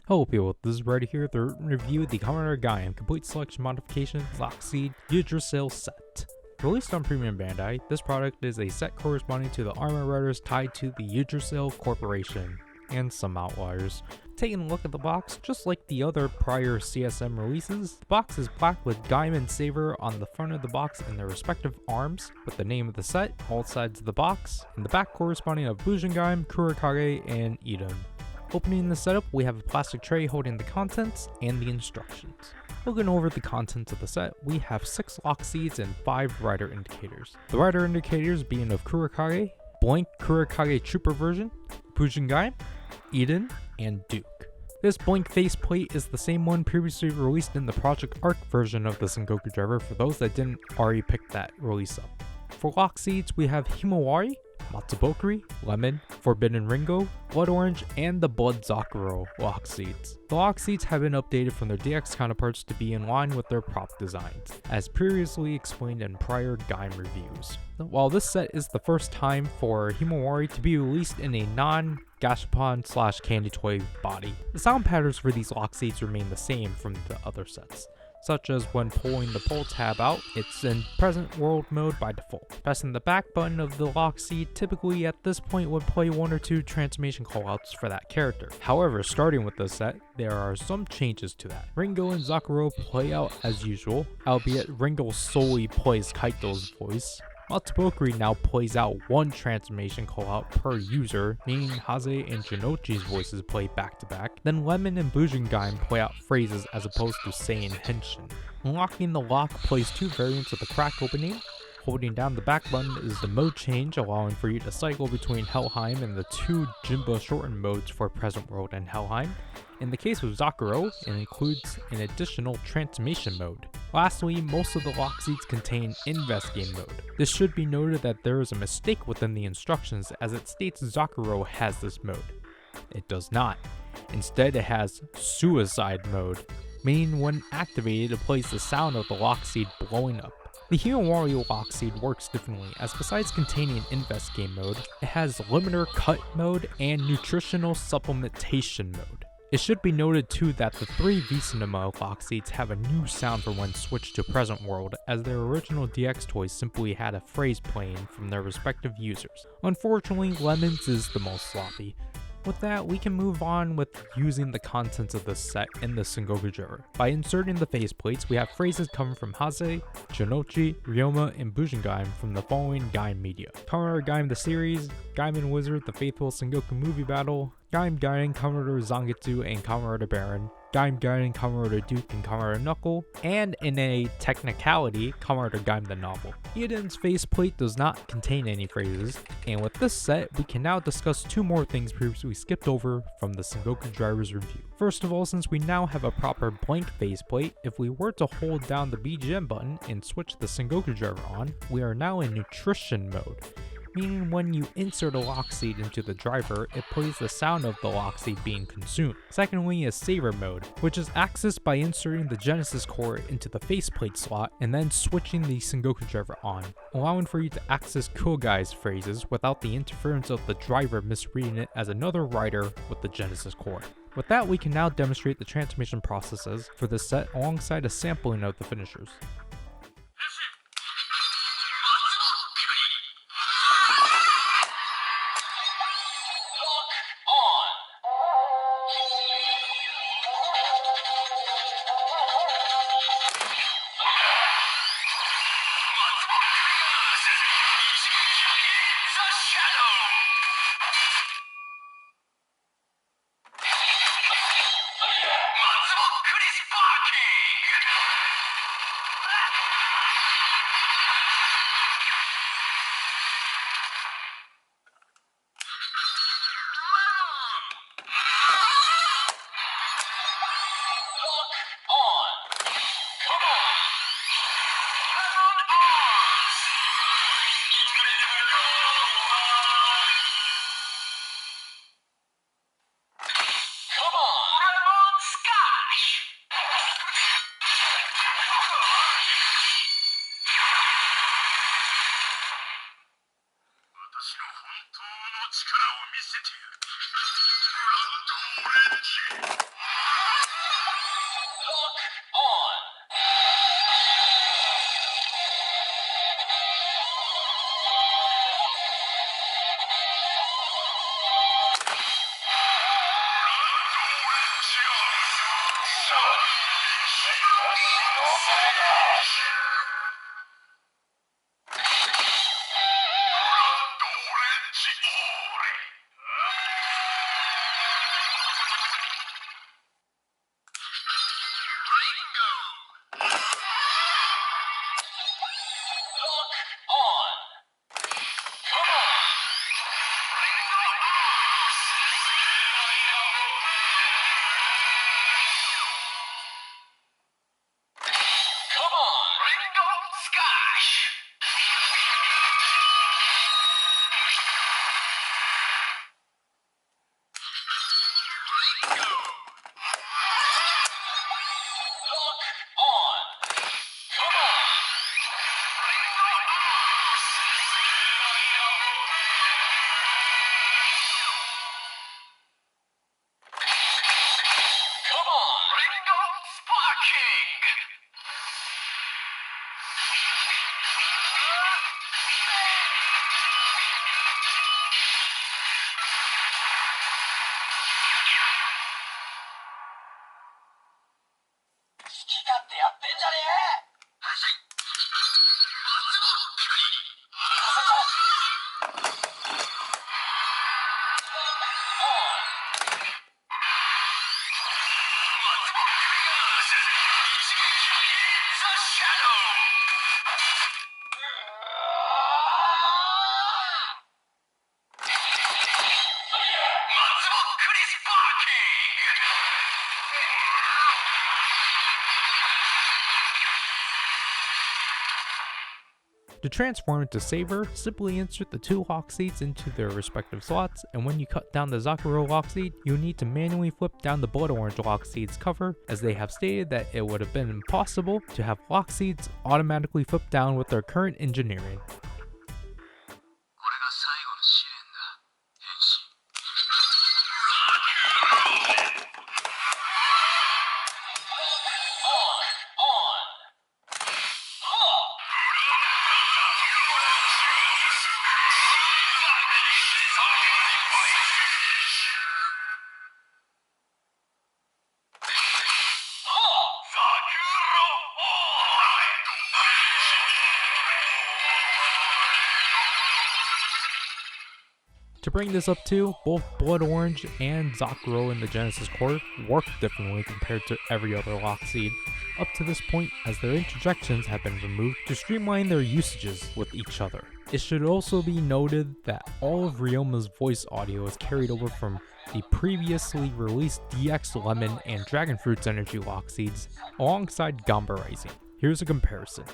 Hello people, this is Ryder here to review the Kamen Gaim Complete Selection Modification Lockseed Yggdrasil set. Released on Premium Bandai, this product is a set corresponding to the armor riders tied to the Yggdrasil Corporation, and some outliers. Taking a look at the box, just like the other prior CSM releases, the box is black with Gaim and Saber on the front of the box in their respective arms, with the name of the set, all sides of the box, and the back corresponding of Gaim, Kurakage, and Eden. Opening the setup, we have a plastic tray holding the contents and the instructions. Looking over the contents of the set, we have 6 Lockseeds and 5 Ryder indicators. The Ryder indicators being of Kurakage, blank Kurakage Trooper version, Gaim, Eden, and Duke. This blank faceplate is the same one previously released in the Project Arc version of the Sengoku driver for those that didn't already pick that release up. For Lockseeds, we have Himawari, Matsubokuri, Lemon, Forbidden Ringo, Blood Orange, and the Blood Zakuro Lockseeds. The Lockseeds have been updated from their DX counterparts to be in line with their prop designs, as previously explained in prior Gaim reviews. While this set is the first time for Himawari to be released in a non-gashapon/candy toy body, the sound patterns for these Lockseeds remain the same from the other sets, such as when pulling the pull tab out, it's in present world mode by default. Pressing the back button of the Lockseed typically at this point would play 1 or 2 transformation callouts for that character. However, starting with this set, there are some changes to that. Ringo and Zakuro play out as usual, albeit Ringo solely plays Kaito's voice. Matsubokuri now plays out 1 transformation callout per user, meaning Haze and Jinochi's voices play back to back. Then Lemon and Gaim play out phrases as opposed to Seiin Henshin. Unlocking the lock plays 2 variants of the crack opening. Holding down the back button is the mode change, allowing for you to cycle between Helheim and the 2 Jinba shortened modes for Present World and Helheim. In the case of Zakuro, it includes an additional transformation mode. Lastly, most of the Lockseeds contain Invest Game mode. This should be noted that there is a mistake within the instructions as it states Zakuro has this mode. It does not. Instead, it has Suicide mode, meaning when activated it plays the sound of the Lockseed blowing up. The Himawari Lockseed works differently, as besides containing Invest Game mode, it has Limiter Cut mode and Nutritional Supplementation mode. It should be noted too that the 3 V-Cinema Lockseeds have a new sound for when switched to Present World, as their original DX toys simply had a phrase playing from their respective users. Unfortunately, Lemon's is the most sloppy. With that, we can move on with using the contents of this set in the Sengoku driver. By inserting the faceplates, we have phrases coming from Haze, Jinochi, Ryoma, and Gaim from the following Gaim media: Kamen Gaim the series, Gaim and Wizard the Fateful Sengoku movie battle, Gaim Gaiden Kamen Zangetsu and Kamen Baron, Gaim Gaiden Kamen Duke and Kamen Knuckle, and in a technicality, Kamen Gaim the novel. Eden's faceplate does not contain any phrases, and with this set, we can now discuss 2 more things previously skipped over from the Sengoku driver's review. First of all, since we now have a proper blank faceplate, if we were to hold down the BGM button and switch the Sengoku driver on, we are now in nutrition mode, meaning when you insert a Lockseed into the driver, it plays the sound of the Lockseed being consumed. Secondly is Saber mode, which is accessed by inserting the Genesis core into the faceplate slot and then switching the Sengoku driver on, allowing for you to access Kugai's phrases without the interference of the driver misreading it as another rider with the Genesis core. With that, we can now demonstrate the transformation processes for this set alongside a sampling of the finishers. To transform into Saber, simply insert the two Lockseeds into their respective slots, and when you cut down the Zakuro Lockseed, you need to manually flip down the Blood Orange Lockseed's cover, as they have stated that it would have been impossible to have Lockseeds automatically flip down with their current engineering. To bring this up too, both Blood Orange and Zakuro in the Genesis core work differently compared to every other Lockseed up to this point, as their interjections have been removed to streamline their usages with each other. It should also be noted that all of Ryoma's voice audio is carried over from the previously released DX Lemon and Dragon Fruit's energy Lockseeds alongside Ganbarizing. Here's a comparison.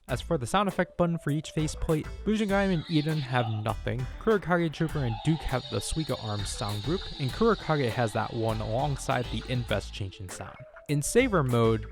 As for the sound effect button for each faceplate, Gaim and Eden have nothing, Kurokage Trooper and Duke have the Suiga Arms sound group, and Kurokage has that one alongside the Invest changing sound. In Saver mode,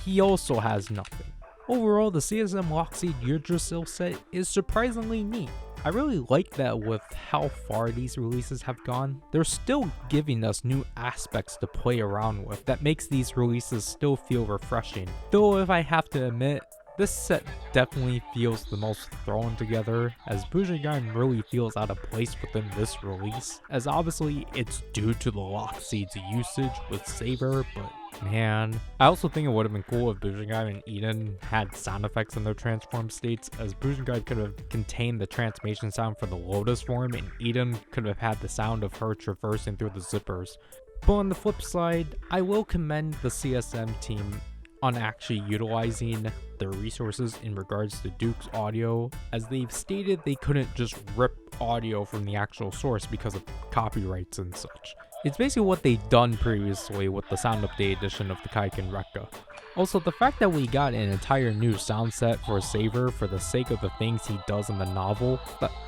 he also has nothing. Overall, the CSM Lockseed Yggdrasil set is surprisingly neat. I really like that with how far these releases have gone. They're still giving us new aspects to play around with that makes these releases still feel refreshing. Though if I have to admit, this set definitely feels the most thrown together, as Gaim really feels out of place within this release, as obviously it's due to the Lockseed's usage with Saber, but man. I also think it would have been cool if Gaim and Eden had sound effects in their transform states, as Gaim could have contained the transformation sound for the Lotus form, and Eden could have had the sound of her traversing through the zippers. But on the flip side, I will commend the CSM team on actually utilizing their resources in regards to Duke's audio, as they've stated they couldn't just rip audio from the actual source because of copyrights and such. It's basically what they've done previously with the Sound Update edition of the Kaiken Rekka. Also, the fact that we got an entire new sound set for Saber for the sake of the things he does in the novel,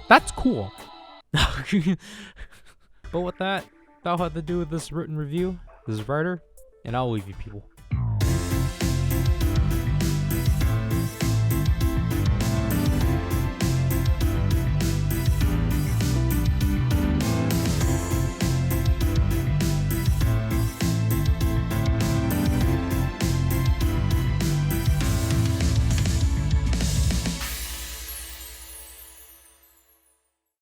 that's cool. But with that, that'll have to do with this written review. This is Ryder, and I'll leave you people.